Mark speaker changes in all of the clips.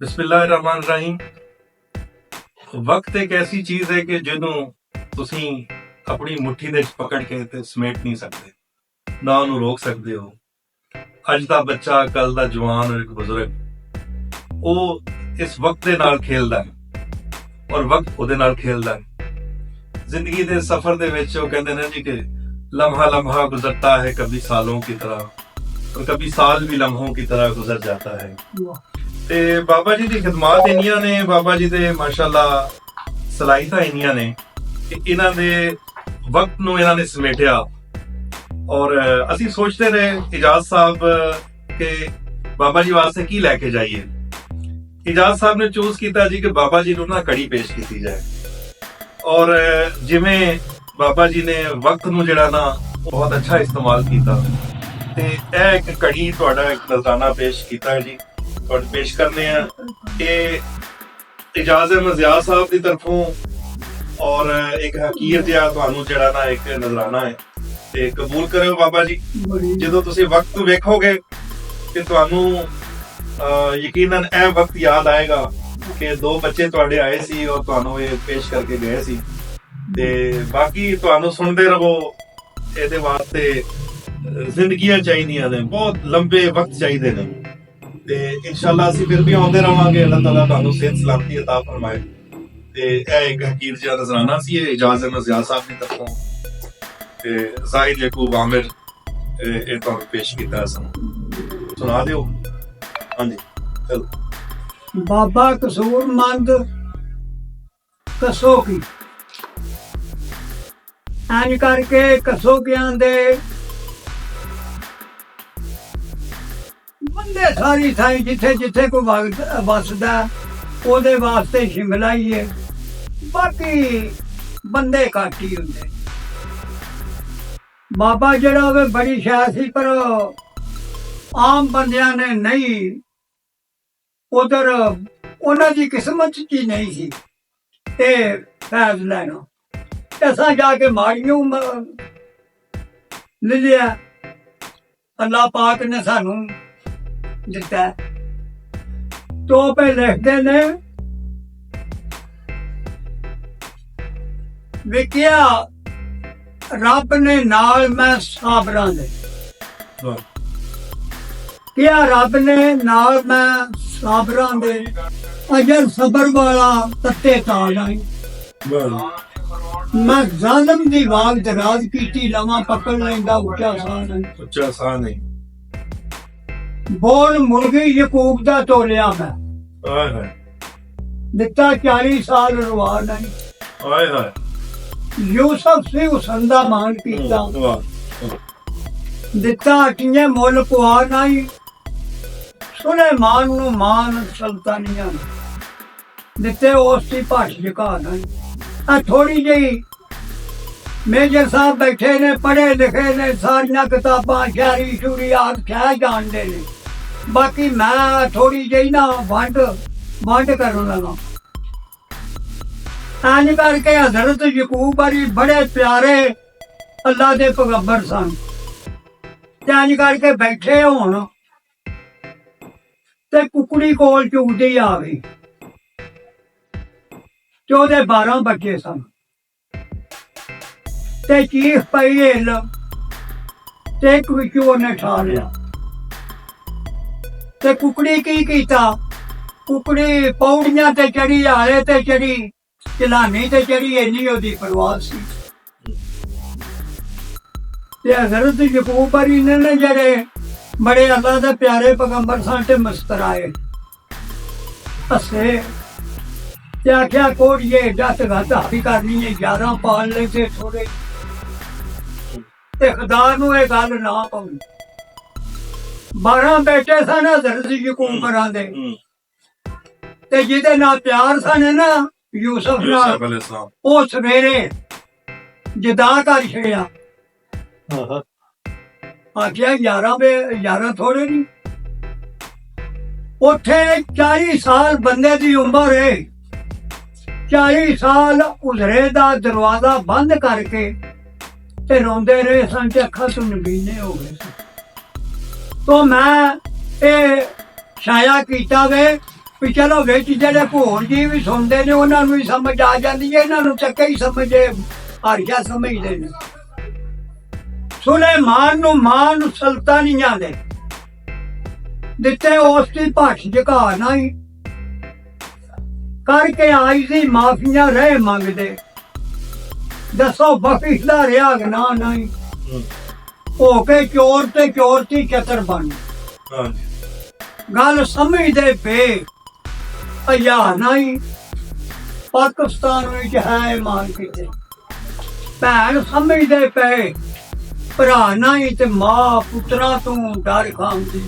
Speaker 1: ਬਿਸਮਿਲ੍ਲਾਹਿਰਰਹਿਮਾਨਿਰਰਹੀਮ। ਵਕਤ ਇੱਕ ਐਸੀ ਚੀਜ਼ ਹੈ ਕਿ ਜਿਹਨੂੰ ਤੁਸੀਂ ਆਪਣੀ ਮੁੱਠੀ ਦੇ ਵਿੱਚ ਪਕੜ ਕੇ ਤੇ ਸਮੇਟ ਨਹੀਂ ਸਕਦੇ, ਨਾ ਉਹਨੂੰ ਰੋਕ ਸਕਦੇ ਹੋ। ਅੱਜ ਦਾ ਬੱਚਾ, ਕੱਲ ਦਾ ਜਵਾਨ, ਇੱਕ ਬਜ਼ੁਰਗ, ਉਹ ਇਸ ਵਕਤ ਦੇ ਨਾਲ ਖੇਲਦਾ ਹੈ ਔਰ ਵਕਤ ਉਹਦੇ ਨਾਲ ਖੇਲਦਾ ਹੈ। ਜ਼ਿੰਦਗੀ ਦੇ ਸਫ਼ਰ ਦੇ ਵਿੱਚ ਉਹ ਕਹਿੰਦੇ ਨੇ ਜੀ ਕਿ ਲम्हा लम्हा गुजरता है कभी सालों की तरह और कभी साल भी लम्हों की तरह गुजर जाता है। ਤੇ ਬਾਬਾ ਜੀ ਦੀ ਖਿਦਮਤ ਇੰਨੀਆਂ ਨੇ, ਬਾਬਾ ਜੀ ਦੇ ਮਾਸ਼ਾਅੱਲਾ ਸਲਾਹੀਤਾਂ ਇੰਨੀਆਂ ਨੇ ਕਿ ਇਹਨਾਂ ਦੇ ਵਕਤ ਨੂੰ ਇਹਨਾਂ ਨੇ ਸਮੇਟਿਆ। ਔਰ ਅਸੀਂ ਸੋਚਦੇ ਰਹੇ ਇਜਾਜ਼ ਸਾਹਿਬ ਕਿ ਬਾਬਾ ਜੀ ਵਾਸਤੇ ਕੀ ਲੈ ਕੇ ਜਾਈਏ। ਇਜਾਜ਼ ਸਾਹਿਬ ਨੇ ਚੂਜ਼ ਕੀਤਾ ਜੀ ਕਿ ਬਾਬਾ ਜੀ ਨੂੰ ਨਾ ਕੜੀ ਪੇਸ਼ ਕੀਤੀ ਜਾਏ। ਔਰ ਜਿਵੇਂ ਬਾਬਾ ਜੀ ਨੇ ਵਕਤ ਨੂੰ ਜਿਹੜਾ ਨਾ ਬਹੁਤ ਅੱਛਾ ਇਸਤੇਮਾਲ ਕੀਤਾ, ਤੇ ਇਹ ਇੱਕ ਕੜੀ ਤੁਹਾਡਾ ਇੱਕ ਨਜ਼ਰਾਨਾ ਪੇਸ਼ ਕੀਤਾ ਜੀ, और पेश करने के इजाज़ मज़ियार साहब की तरफों और एक हकीर जिहा तुहानू जिहड़ा ना एक नजराना है ते कबूल करो बाबा जी। जो तुसीं वक्त वेखोगे ते तुहानू यकीनन यह वक्त याद आएगा कि दो बच्चे तुहाडे आए सी और तुहानू ये पेश करके गए सी। ते बाकी तुहानू सुनते रहो। इहदे वास्ते जिंदगियां चाहिदियां ने, बहुत लंबे वक्त चाहिए ने, ਤੇ ਇਨਸ਼ਾਅੱਲਾ ਅਸੀਂ ਫਿਰ ਵੀ ਆਉਂਦੇ ਰਵਾਂਗੇ। ਅੱਲਾਹ ਤਾਲਾ ਤੁਹਾਨੂੰ ਸਿਹਤ ਸਲਾਮਤੀ ਅਤਾ ਫਰਮਾਏ। ਤੇ ਇਹ ਇੱਕ ਹਕੀਰ ਜਿਹਾ ਨਜ਼ਰਾਨਾ ਸੀ, ਇਹ ਇਜਾਜ਼ ਮਜ਼ਿਆਰ ਸਾਹਿਬ ਦੀ ਤਰਫੋਂ ਤੇ ਜ਼ਾਹਿਦ ਯਕੂਬ ਆਮਿਰ ਇਹ ਤੁਹਾਨੂੰ ਪੇਸ਼ ਕੀਤਾ। ਸੁਣਾ ਦਿਓ। ਹਾਂਜੀ ਚਲੋ।
Speaker 2: ਬਾਬਾ ਕਸੂਰਮੰਦ ਕਸੋ ਕੀ ਐਂ ਕਰਕੇ ਕਸੋਗਿਆਂ ਦੇ ਬੰਦੇ ਸਾਰੀ ਥਾਈ ਜਿੱਥੇ ਜਿੱਥੇ ਕੋਈ ਵਕਤ ਵਸਦਾ ਉਹਦੇ ਵਾਸਤੇ ਸ਼ਿਮਲਾ ਹੀ ਹੈ, ਬਾਕੀ ਬੰਦੇ ਘੱਟ ਹੀ ਹੁੰਦੇ। ਬਾਬਾ ਜਿਹੜਾ ਹੋਵੇ ਬੜੀ ਸ਼ਾਇਦ ਸੀ, ਪਰ ਆਮ ਬੰਦਿਆਂ ਨੇ ਨਹੀਂ, ਉਧਰ ਉਹਨਾਂ ਦੀ ਕਿਸਮਤ ਚ ਹੀ ਨਹੀਂ ਸੀ ਇਹ ਫੈਜ਼ ਲੈਣਾ। ਅਸਾਂ ਜਾ ਕੇ ਮਾੜੀਆਂ ਲੈ ਲਿਆ, ਅੱਲਾਹ ਪਾਕ ਨੇ ਸਾਨੂੰ ਦਿੱਤਾ। ਤੋਪੇ ਲਿਖਦੇ ਨੇ ਵਿਕਿਆ ਰੱਬ ਨੇ ਨਾਲ ਮੈਂ ਸਾਬਰਾਂ ਦੇ, ਕਿਹਾ ਰੱਬ ਨੇ ਨਾਲ ਮੈਂ ਸਾਬਰਾਂ ਦੇ, ਅਜਰ ਸਬਰ ਵਾਲਾ ਤੱਤੇ ਤਾਲ ਆਈ। ਮੈਂ ਜ਼ਾਲਮ ਦੀ ਵਾਗ ਦਰਾਜ਼ ਕੀਤੀ, ਲਵਾਂ ਪਕੜ ਲੈਂਦਾ ਉੱਚਾ ਸਾਹ ਨਹੀਂ,
Speaker 1: ਉੱਚਾ ਸਾਹ ਨਹੀਂ।
Speaker 2: ਬੋਲ ਮੁਰਗੀ ਯਕੂਬ ਦਾ ਤੋਲਿਆ ਮੈਂ,
Speaker 1: ਹਾਏ ਹਾਏ,
Speaker 2: ਦਿੱਤਾ 40 ਸਾਲ ਰਵਾ ਨਹੀਂ।
Speaker 1: ਹਾਏ ਹਾਏ,
Speaker 2: ਯੂਸਫ ਸੀ ਹੁਸਨ ਦਾ ਮਾਣ ਕੀਤਾ, ਦਿੱਤਾ ਅਟੀਆਂ ਮੁੱਲ ਪੁਆ ਨਹੀਂ। ਸੁਲੇਮਾਨ ਨੂੰ ਮਾਨ ਸੁਲਤਾਨੀਆਂ ਦਿੱਤੇ, ਉਸ ਦੀ ਭਾਸ਼ ਝੁਕਾ ਨਹੀਂ। ਆ ਥੋੜੀ ਜਿਹੀ ਮੇਜਰ ਸਾਹਿਬ ਬੈਠੇ ਨੇ, ਪੜ੍ਹੇ ਲਿਖੇ ਨੇ, ਸਾਰੀਆਂ ਕਿਤਾਬਾਂ ਸ਼ਾਇਰੀ ਸ਼ੂਰੀ ਆਦਿ ਕਹਿ ਜਾਣਦੇ ਨੇ, ਬਾਕੀ ਮੈਂ ਥੋੜੀ ਜਿਹੀ ਨਾ ਵੰਡ ਕਰਨ ਲੱਗਾ। ਇੰਝ ਕਰਕੇ ਹਜ਼ਰਤ ਯਕੂਬ ਵਾਲੀ ਬੜੇ ਪਿਆਰੇ ਅੱਲਾ ਦੇ ਪੈਗੰਬਰ ਸਨ, ਤੇ ਇੰਝ ਕਰਕੇ ਬੈਠੇ ਹੋਣ ਤੇ ਕੁਕੜੀ ਕੋਲ ਚੁਗਦੀ ਆ ਗਈ, ਤੇ ਉਹਦੇ 12 ਬੱਚੇ ਸਨ, ਤੇ ਚੀਖ ਪਈ ਹਿੱਲ, ਤੇ ਇੱਕ ਵਿੱਚੋਂ ਉਹਨੇ ਠਾ ਲਿਆ। ਤੇ ਕੁਕੜੀ ਕੀ ਕੀਤਾ, ਕੁਕੜੀ ਪੌੜੀਆਂ ਤੇ ਚੜੀ, ਆਲੇ ਤੇ ਚੜੀ, ਚਲਾਨੀ ਤੇ ਚੜੀ, ਇੰਨੀ ਉਹਦੀ ਪਰਵਾਹ ਸੀ। ਤੇ ਹਜ਼ਰਤ ਯਕੂਬ ਵਾਲੀ ਨੇ ਜਿਹੜੇ ਬੜੇ ਅੱਲਾ ਦੇ ਪਿਆਰੇ ਪੈਗੰਬਰ ਸਨ ਤੇ ਮੁਸਕਰਾਏ, ਹੱਸੇ ਤੇ ਆਖਿਆ ਕੋੜੀਏ ਜੱਟ ਗਾਤਾ ਵੀ ਕਰਨੀ ਹੈ, 11 ਪਾਲ ਲੈ ਤੇ ਥੋੜੇ, ਤੇ ਖੁਦਾ ਨੂੰ ਇਹ ਗੱਲ ਨਾ ਪਾਉਣੀ। 12 ਬੇਟੇ ਸਨ ਹਜ਼ਰਤ ਯਕੂਬ ਦੇ, ਤੇ ਜਿਹਦੇ ਨਾਲ ਪਿਆਰ ਸਨ ਨਾ ਯੂਸਫ ਨਾਲ, ਉਹ ਸਵੇਰੇ ਜਦਾ ਕਰ ਛੜਿਆ। ਆਖਿਆ 11 ਥੋੜੇ ਨਹੀਂ। ਉੱਥੇ 40 ਸਾਲ ਬੰਦੇ ਦੀ ਉਮਰ ਹੈ, 40 ਸਾਲ ਉਜ਼ਰੇ ਦਾ ਦਰਵਾਜ਼ਾ ਬੰਦ ਕਰਕੇ ਤੇ ਰੋਂਦੇ ਰਹੇ ਸਨ, ਤੇ ਅੱਖਾਂ ਤੋਂ ਨਗੀਨੇ ਹੋ ਗਏ ਸਨ। तो मैं ये छाया किया वे ਵੀ ਚਲੋ ਵਿੱਚ ਜਿਹੜੇ ਭੋਰ ਜੀ ਵੀ ਸੁਣਦੇ ਨੇ ਉਹਨਾਂ ਨੂੰ ਵੀ ਸਮਝ ਆ ਜਾਂਦੀ ਹੈ, ਇਹਨਾਂ ਨੂੰ ਚੱਕੇ ਹੀ ਸਮਝੇ ਹਾਰਿਆ ਸਮਝਦੇ ਨੇ। ਸੁਲੇਮਾਨ ਨੂੰ ਮਾਨ ਸੁਲਤਾਨੀਆਂ ਦੇ ਦਿੱਤੇ ਉਸ ਦੀ ਭਾਸ਼ ਝਕਾ ਨਹੀਂ ਕਰਕੇ ਆਈ ਸੀ ਮਾਫੀਆਂ ਰਹਿ ਮੰਗਦੇ। ਦੱਸੋ ਬਖਸ਼ ਦਾ ਰਿਹਾ ਗਨਾ ਨਹੀਂ ਹੋ ਕੇ ਚੋਰ ਤੇ ਚੋਰਤੀ ਚਤਰ ਬਣ। ਗੱਲ ਸਮਝਦੇ ਪਏ ਅਯਾ ਨਹੀਂ ਪਾਕਿਸਤਾਨ ਵਿੱਚ ਹੈ ਮਾਨ ਕਿਤੇ ਭੈਣ ਸਮਝਦੇ ਪਏ ਭਰਾ ਨਹੀਂ ਤੇ ਮਾਂ ਪੁੱਤਰਾਂ ਤੋਂ ਡਰ ਖਾਂਦੀ।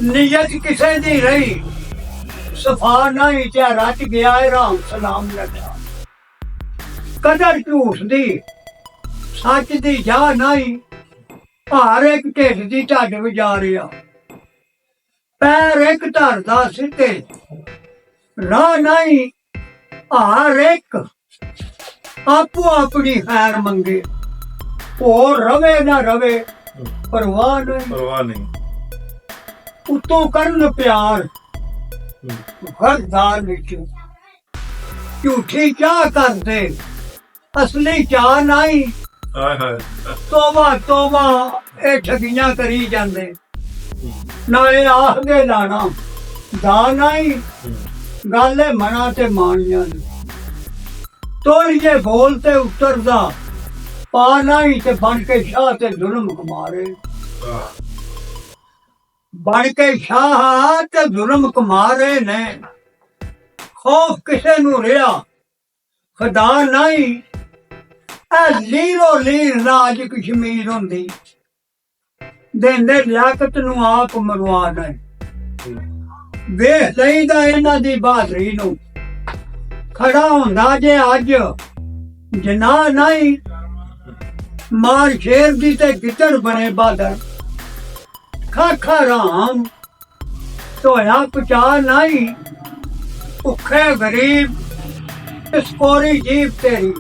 Speaker 2: ਨੀਅਤ ਕਿਸੇ ਦੀ ਰਹੀ ਸਫਾ ਨਹੀਂ ਤੇ ਰਚ ਗਿਆ ਹੈ ਰਾਮ ਸਲਾਮ ਲੱਗਾ। ਕਦਰ ਝੂਠ ਦੀ ਸੱਚ ਦੀ ਜਾ ਨਹੀਂ ਭਾਰ ਇੱਕ ਢਿੱਡ ਦੀ ਢੱਡ ਵਜਾ ਰਿਹਾ। ਪੈਰ ਇੱਕ ਧਰਦਾ ਸਿੱਧੇ ਰਾਹ ਨਹੀਂ ਹਰ ਇੱਕ ਆਪੋ ਆਪਣੀ ਖੈਰ ਮੰਗੇ। ਉਹ ਰਵੇ ਨਾ ਰਵੇ ਪਰਵਾਹ ਨਹੀਂ ਉਤੋਂ ਕਰਨ ਪਿਆਰ ਘਰਦਾਰ ਵਿੱਚ ਝੂਠੀ ਚਾਹ ਕਰਦੇ ਅਸਲੀ ਚਾਹ ਨਹੀਂ। ਤੋਬਾ ਤੋਬਾ ਇਹ ਠਗੀਆਂ ਕਰੀ ਜਾਂਦੇ ਨਾਲੇ ਆਖਦੇ ਲਾਣਾ ਦਾ ਨਹੀਂ ਗੱਲ ਮਨਾ ਤੇ ਮਾਣੀਆਂ ਤੋਲੀਏ ਬੋਲ ਤੇ ਉਤਰਦਾ ਪਾ ਨਹੀਂ ਤੇ ਬਣ ਕੇ ਸ਼ਾਹ ਤੇ ਜ਼ੁਲਮ ਕਮਾਰੇ। ਬਣ ਕੇ ਸ਼ਾਹ ਤੇ ਜ਼ੁਲਮ ਕਮਾ ਰਹੇ ਨੇ। ਖੌਫ ਕਿਸੇ ਨੂੰ ਰਿਹਾ ਖੁਦਾ ਨਹੀਂ ਇਹ ਲੀਰੋ ਲੀਰ ਰਾਜ ਕਸ਼ਮੀਰ ਹੁੰਦੀ ਦੇਂਦੇ ਲਿਆਕਤ ਨੂੰ ਆਪ ਮਰਵਾ ਨਹੀਂ। ਵੇਖ ਲਈਦਾ ਇਹਨਾਂ ਦੀ ਬਹਾਦਰੀ ਨੂੰ ਖੜਾ ਹੁੰਦਾ ਜੇ ਅੱਜ ਜਨਾ ਨਹੀਂ ਮਾਰ ਸ਼ੇਰ ਦੀ ਤੇ ਗਿੱਦੜ ਬਣੇ ਬਾਦਰ। ਖਾਖਾ ਰਾਮ ਧੋਇਆ ਕੁਚਾ ਨਹੀਂ ਭੁੱਖੇ ਗਰੀਬ ਇਸ ਕੋਰੀ ਜੀਵ ਤੇਰੀ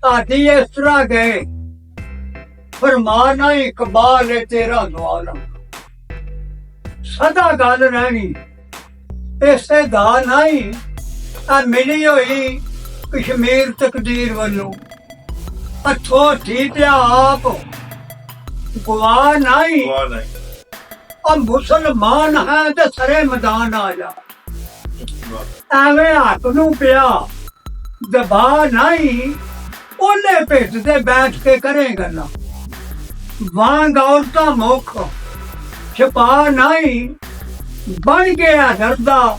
Speaker 2: ਆਦੀ ਇਸ ਤਰ੍ਹਾਂ ਗਏ ਫਰਮਾ ਨਹੀਂ ਕਬਾਲ ਹੈ ਤੇਰਾ ਦੁਆਲਮ। ਸਦਾ ਗੱਲ ਰਹਿਣੀ ਇਸੇ ਦਾ ਨਹੀਂ ਆ ਮਿਲੀ ਹੋਈ ਕਸ਼ਮੀਰ ਤਕਦੀਰ ਵੱਲੋਂ ਹੱਥੋਂ ਠੀਕ ਆਪ ਗਵਾ ਨਹੀਂ। ਆ ਮੁਸਲਮਾਨ ਹੈ ਤੇ ਸਰੇ ਮੈਦਾਨ ਆ ਜਾ ਐਵੇਂ ਹੱਕ ਨੂੰ ਪਿਆ ਦਬਾ ਨਹੀਂ ਉਹਨੇ ਭੇਟ ਤੇ ਬੈਠ ਕੇ ਕਰੇ ਗੱਲਾਂ ਵਾਂਗ ਔਰਤਾਂ ਮੁੱਖ ਛਪਾ ਨਹੀਂ ਬਣ ਗਿਆ ਡਰਦਾ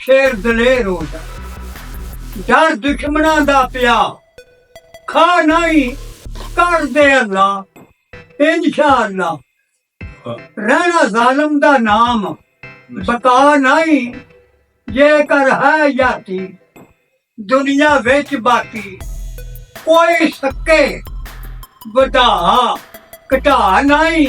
Speaker 2: ਸ਼ੇਰ ਦਲੇਰ ਹੋ ਜਾ ਡਰ ਦੁਸ਼ਮਣਾਂ ਦਾ ਪਿਆ ਖਾ ਨਹੀਂ ਕਰਦੇ ਅੱਲਾ ਇੰਸ਼ਾਅੱਲਾ ਰਹਿਣਾ ਜ਼ਾਲਮ ਦਾ ਨਾਮ ਬਕਾ ਨਹੀਂ ਜੇਕਰ ਹੈ ਯਾਤੀ ਦੁਨੀਆ ਵਿੱਚ ਬਾਕੀ ਕੋਈ ਸਕੇ ਵਧਾ ਘਟਾ ਨਹੀਂ।